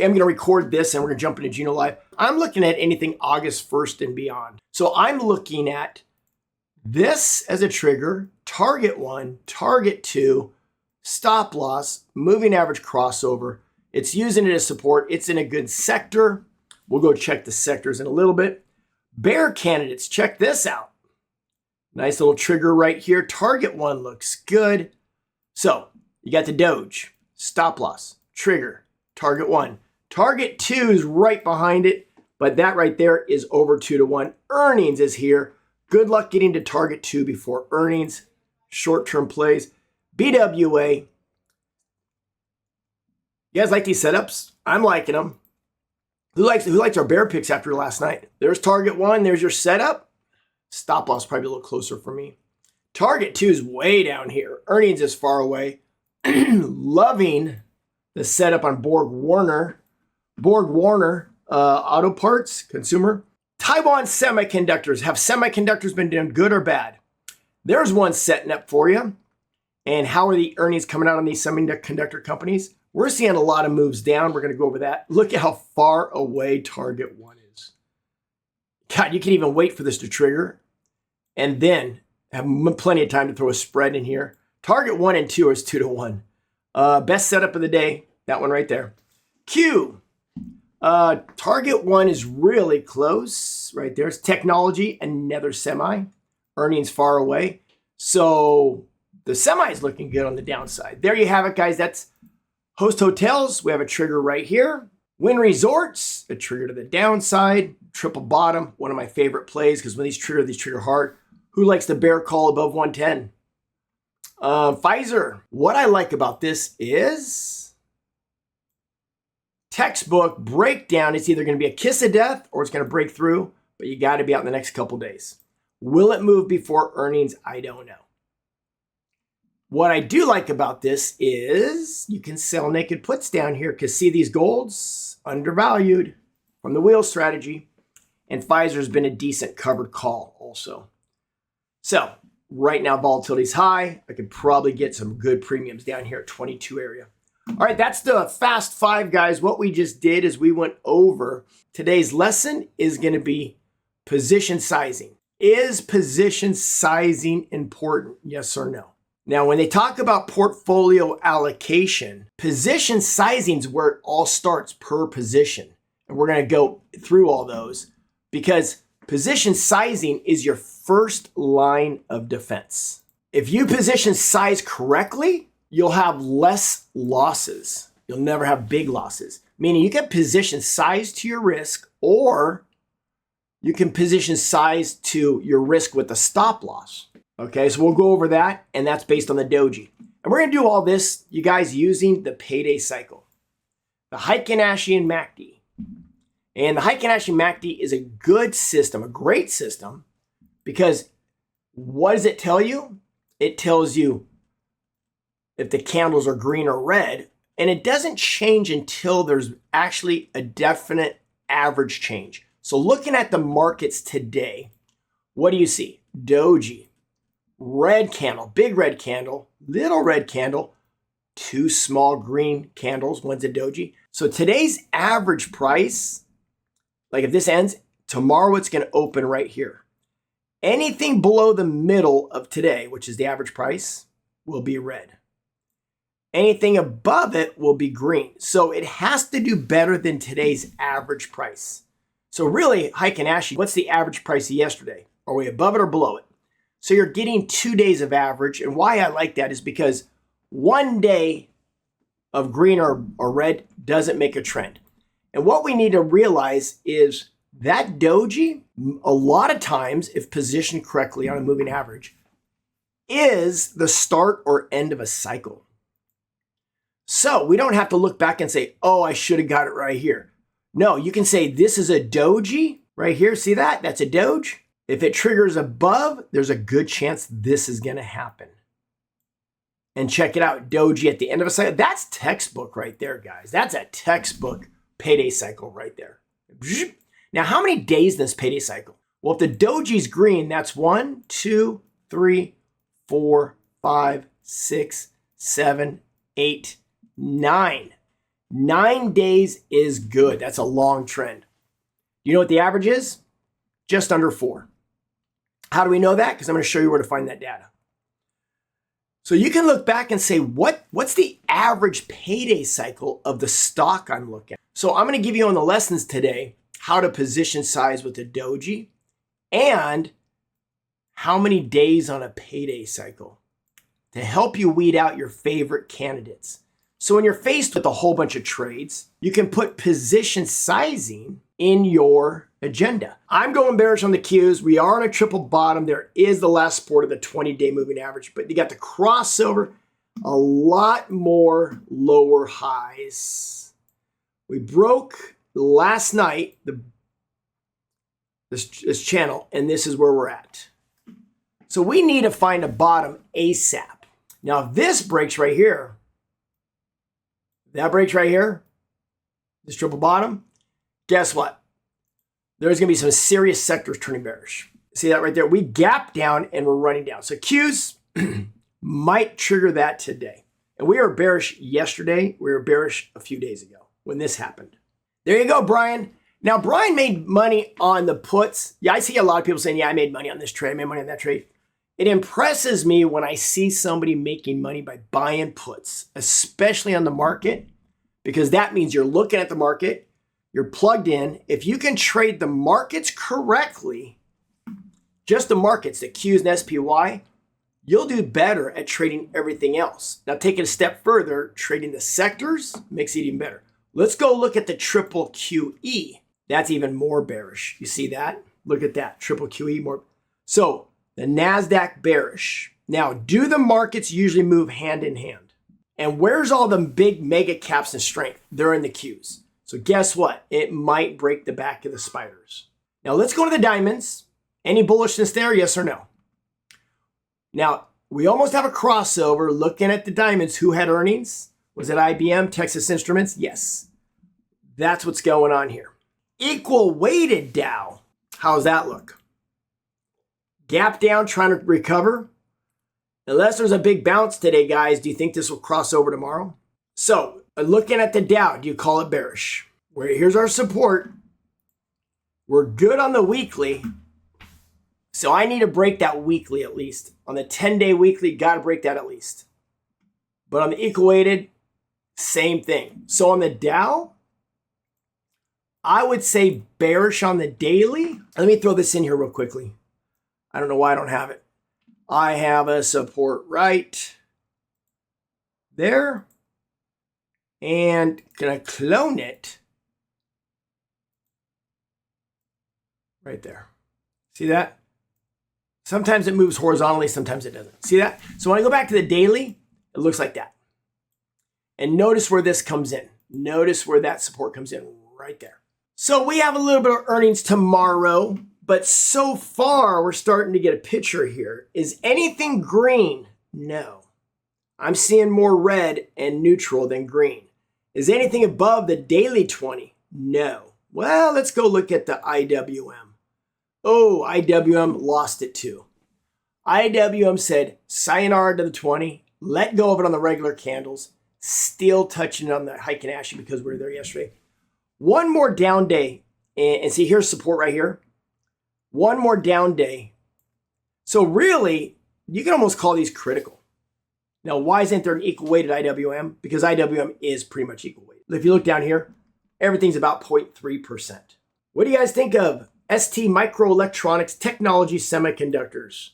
I'm going to record this and we're going to jump into Gino Live. I'm looking at anything August 1st and beyond. So I'm looking at this as a trigger, target 1, target 2, stop loss, moving average crossover. It's using it as support. It's in a good sector. We'll go check the sectors in a little bit. Bear candidates, check this out. Nice little trigger right here. Target 1 looks good. So you got the Doji, stop loss, trigger, target 1. Target 2 is right behind it, but that right there is over 2-to-1. Earnings is here. Good luck getting to target 2 before earnings. Short-term plays. BWA. You guys like these setups? I'm liking them. Who likes our bear picks after last night? There's target 1. There's your setup. Stop loss probably a little closer for me. Target 2 is way down here. Earnings is far away. Loving the setup on Borg Warner. Borg Warner Auto Parts, consumer. Taiwan Semiconductors. Have semiconductors been doing good or bad? There's one setting up for you. And how are the earnings coming out on these semiconductor companies? We're seeing a lot of moves down. We're going to go over that. Look at how far away target 1 is. God, you can even wait for this to trigger and then have plenty of time to throw a spread in here. Target 1 and 2 is 2-to-1. Best setup of the day, that one right there. Q. Target 1 is really close right there. It's technology, another semi. Earnings far away. So the semi is looking good on the downside. There you have it, guys. That's Host Hotels. We have a trigger right here. Wynn Resorts, a trigger to the downside. Triple bottom, one of my favorite plays because when these trigger hard. Who likes the bear call above 110? Pfizer. What I like about this is textbook breakdown. It's either going to be a kiss of death or it's going to break through, but you got to be out in the next couple days. Will it move before earnings? I don't know. What I do like about this is you can sell naked puts down here because see these golds undervalued from the wheel strategy, and Pfizer's been a decent covered call also. So right now volatility is high. I could probably get some good premiums down here at 22 area. All right, that's the fast 5, guys. What we just did is we went over today's lesson is going to be position sizing. Is position sizing important? Yes or no? Now, when they talk about portfolio allocation, position sizing is where it all starts per position. And we're going to go through all those because position sizing is your first line of defense. If you position size correctly, you'll have less losses. You'll never have big losses. Meaning you can position size to your risk, or you can position size to your risk with a stop loss. Okay, so we'll go over that, and that's based on the Doji. And we're going to do all this, you guys, using the payday cycle. The Heikin-Ashi and MACD. And the Heikin-Ashi MACD is a good system, a great system, because what does it tell you? It tells you if the candles are green or red, and it doesn't change until there's actually a definite average change. So looking at the markets today, what do you see? Doji, red candle, big red candle, little red candle, 2 small green candles, one's a Doji. So today's average price, like if this ends, tomorrow it's going to open right here. Anything below the middle of today, which is the average price, will be red. Anything above it will be green. So it has to do better than today's average price. So really, Heikin-Ashi, what's the average price of yesterday? Are we above it or below it? So you're getting 2 days of average. And why I like that is because 1 day of green or red doesn't make a trend. And what we need to realize is that Doji, a lot of times, if positioned correctly on a moving average, is the start or end of a cycle. So we don't have to look back and say, oh, I should have got it right here. No, you can say this is a Doji right here. See that? That's a Doji. If it triggers above, there's a good chance this is going to happen. And check it out, Doji at the end of a cycle. That's textbook right there, guys. That's a textbook payday cycle right there. Now, how many days in this payday cycle? Well, if the Doji's green, that's 1, 2, 3, 4, 5, 6, 7, 8, 9. 9 days is good. That's a long trend. You know what the average is? Just under 4. How do we know that? Because I'm going to show you where to find that data. So you can look back and say, what's the average payday cycle of the stock I'm looking at? So I'm going to give you on the lessons today how to position size with the Doji and how many days on a payday cycle to help you weed out your favorite candidates. So when you're faced with a whole bunch of trades, you can put position sizing in your agenda. I'm going bearish on the Qs. We are on a triple bottom. There is the last support of the 20-day moving average, but you got the crossover, a lot more lower highs. We broke last night this channel, and this is where we're at. So we need to find a bottom ASAP. Now, if this breaks right here, that breaks right here, this triple bottom, guess what? There's going to be some serious sectors turning bearish. See that right there? We gap down and we're running down. So Qs might trigger that today. And we were bearish yesterday. We were bearish a few days ago when this happened. There you go, Brian. Now, Brian made money on the puts. Yeah, I see a lot of people saying, yeah, I made money on this trade. I made money on that trade. It impresses me when I see somebody making money by buying puts, especially on the market, because that means you're looking at the market, you're plugged in. If you can trade the markets correctly, just the markets, the Qs and SPY, you'll do better at trading everything else. Now, take it a step further, trading the sectors makes it even better. Let's go look at the triple QE. That's even more bearish. You see that? Look at that, triple QE more. So the NASDAQ bearish. Now, do the markets usually move hand in hand? And where's all the big mega caps and strength? They're in the Qs. So guess what? It might break the back of the spiders. Now let's go to the diamonds. Any bullishness there, yes or no? Now, we almost have a crossover looking at the diamonds. Who had earnings? Was it IBM, Texas Instruments? Yes. That's what's going on here. Equal weighted Dow. How's that look? Gap down, trying to recover. Unless there's a big bounce today, guys, do you think this will cross over tomorrow? So, looking at the Dow, do you call it bearish? Here's our support. We're good on the weekly. So I need to break that weekly at least. On the 10-day weekly, got to break that at least. But on the equal weighted, same thing. So on the Dow, I would say bearish on the daily. Let me throw this in here real quickly. I don't know why I don't have it. I have a support right there. And gonna clone it right there. See that? Sometimes it moves horizontally, sometimes it doesn't. See that? So when I go back to the daily, it looks like that. And notice where this comes in. Notice where that support comes in right there. So we have a little bit of earnings tomorrow. But so far, we're starting to get a picture here. Is anything green? No. I'm seeing more red and neutral than green. Is anything above the daily 20? No. Well, let's go look at the IWM. Oh, IWM lost it too. IWM said, sayonara to the 20, let go of it on the regular candles, still touching it on the Heiken Ashi because we were there yesterday. One more down day, and see, here's support right here. One more down day. So really, you can almost call these critical. Now, why isn't there an equal weighted IWM? Because IWM is pretty much equal weighted. If you look down here, everything's about 0.3%. What do you guys think of ST Microelectronics Technology Semiconductors?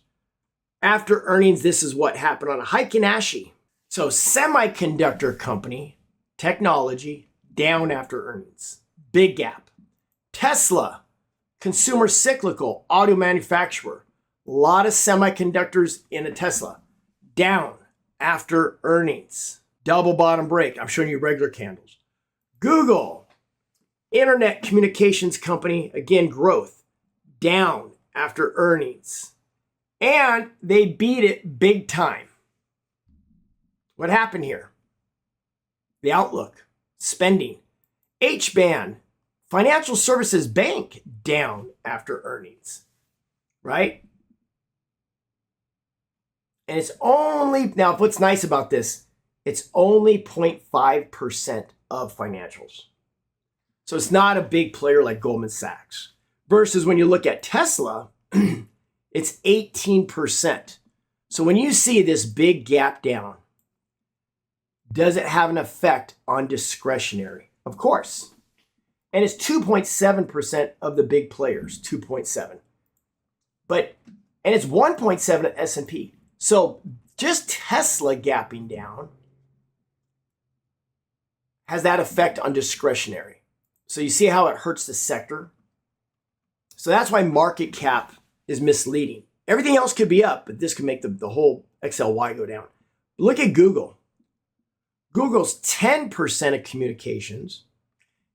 After earnings, this is what happened on a Heiken Ashi. So semiconductor company, technology, down after earnings. Big gap. Tesla, consumer cyclical, auto manufacturer. A lot of semiconductors in a Tesla. Down after earnings. Double bottom break. I'm showing you regular candles. Google, internet communications company, again, growth. Down after earnings. And they beat it big time. What happened here? The outlook, spending. HBAN, financial services bank, down after earnings, right? And it's only, now what's nice about this, it's only 0.5% of financials. So it's not a big player like Goldman Sachs. Versus when you look at Tesla, it's 18%. So when you see this big gap down, does it have an effect on discretionary? Of course. And it's 2.7% of the big players, 2.7. And it's 1.7 at S&P. So just Tesla gapping down has that effect on discretionary. So you see how it hurts the sector? So that's why market cap is misleading. Everything else could be up, but this could make the whole XLY go down. Look at Google. Google's 10% of communications.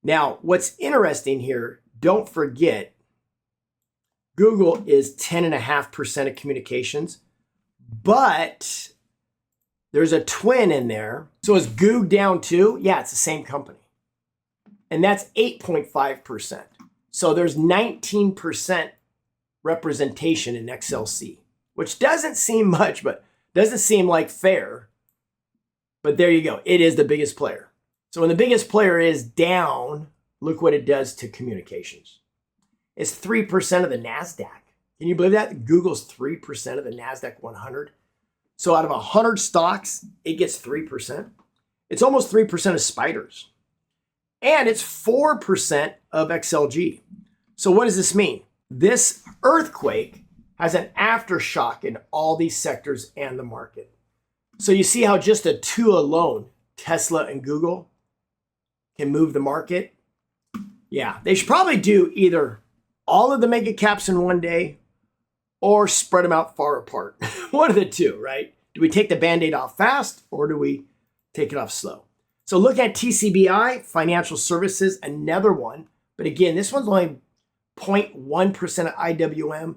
Now, what's interesting here, don't forget, Google is 10.5% of communications, but there's a twin in there. So is Goog down too? Yeah, it's the same company. And that's 8.5%. So there's 19% representation in XLC, which doesn't seem much, but doesn't seem like fair. But there you go. It is the biggest player. So when the biggest player is down, look what it does to communications. It's 3% of the NASDAQ. Can you believe that? Google's 3% of the NASDAQ 100. So out of 100 stocks, it gets 3%. It's almost 3% of spiders. And it's 4% of XLG. So what does this mean? This earthquake has an aftershock in all these sectors and the market. So you see how just the two alone, Tesla and Google, can move the market? Yeah, they should probably do either all of the mega caps in one day or spread them out far apart. One of the two, right? Do we take the Band-Aid off fast or do we take it off slow? So look at TCBI, financial services, another one. But again, this one's only 0.1% of IWM.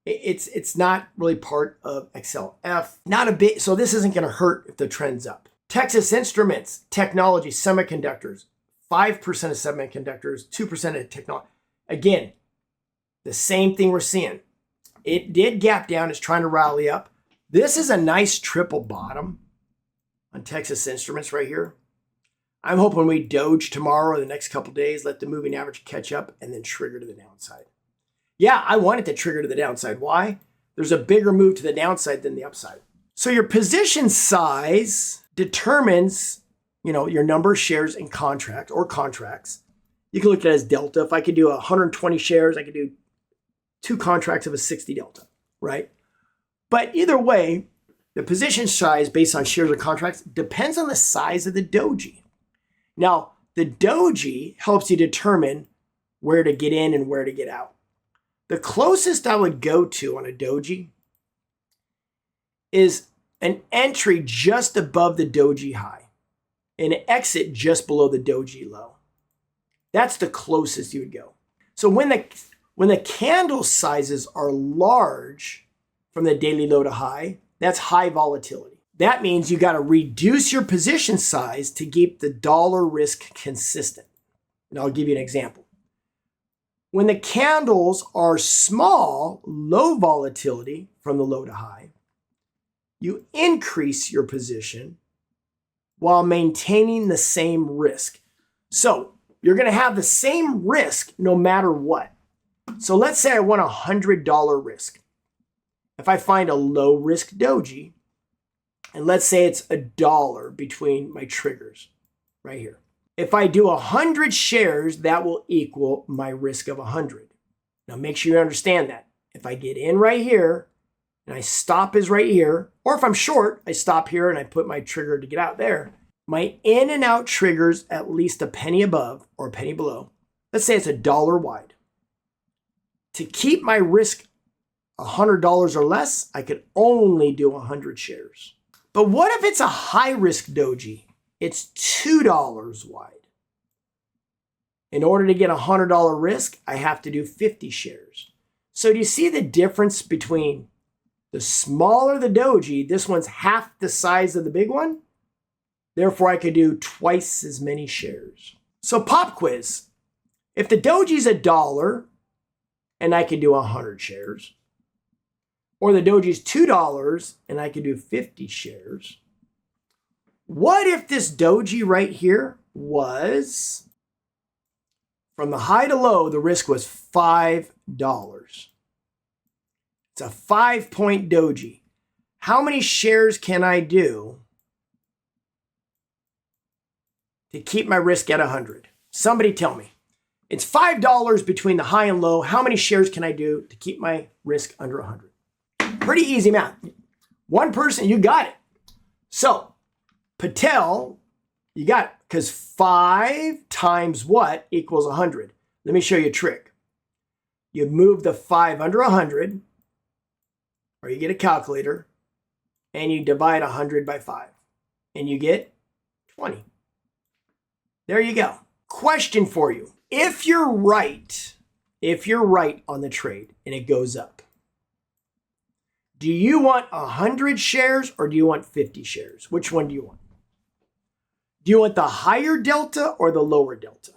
It's not really part of XLF. Not a bit, so this isn't going to hurt if the trend's up. Texas Instruments, technology, semiconductors, 5% of semiconductors, 2% of technology. Again, the same thing we're seeing. It did gap down, it's trying to rally up. This is a nice triple bottom on Texas Instruments right here. I'm hoping we doge tomorrow or the next couple days, let the moving average catch up and then trigger to the downside. Yeah, I want it to trigger to the downside. Why? There's a bigger move to the downside than the upside. So your position size determines, your number of shares in contract or contracts. You can look at it as delta. If I could do 120 shares, I could do 2 contracts of a 60 delta, right? But either way, the position size based on shares or contracts depends on the size of the Doji. Now, the Doji helps you determine where to get in and where to get out. The closest I would go to on a Doji is an entry just above the Doji high and an exit just below the Doji low. That's the closest you would go. So when the candle sizes are large from the daily low to high, that's high volatility. That means you got to reduce your position size to keep the dollar risk consistent. And I'll give you an example. When the candles are small, low volatility from the low to high, you increase your position while maintaining the same risk. So you're going to have the same risk no matter what. So let's say I want a $100 risk. If I find a low risk Doji, and let's say it's $1 between my triggers right here. If I do 100 shares, that will equal my risk of 100. Now make sure you understand that. If I get in right here and I stop is right here, or if I'm short, I stop here and I put my trigger to get out there. My in and out triggers at least a penny above or a penny below. Let's say it's $1 wide. To keep my risk $100 or less, I could only do 100 shares. But what if it's a high risk Doji? It's $2 wide. In order to get a $100 risk, I have to do 50 shares. So do you see the difference between the smaller the Doji, this one's half the size of the big one? Therefore, I could do twice as many shares. So pop quiz. If the Doji's $1 and I could do 100 shares, or the Doji's $2 and I could do 50 shares, what if this Doji right here was, from the high to low, the risk was $5. It's a 5-point doji. How many shares can I do to keep my risk at 100? Somebody tell me. It's $5 between the high and low. How many shares can I do to keep my risk under 100? Pretty easy math. One person, you got it. So, Patel, you got it. Because 5 times what equals 100? Let me show you a trick. You move the 5 under 100, or you get a calculator, and you divide 100 by 5. And you get 20. There you go. Question for you. If you're right on the trade and it goes up, do you want 100 shares or do you want 50 shares? Which one do you want? Do you want the higher delta or the lower delta?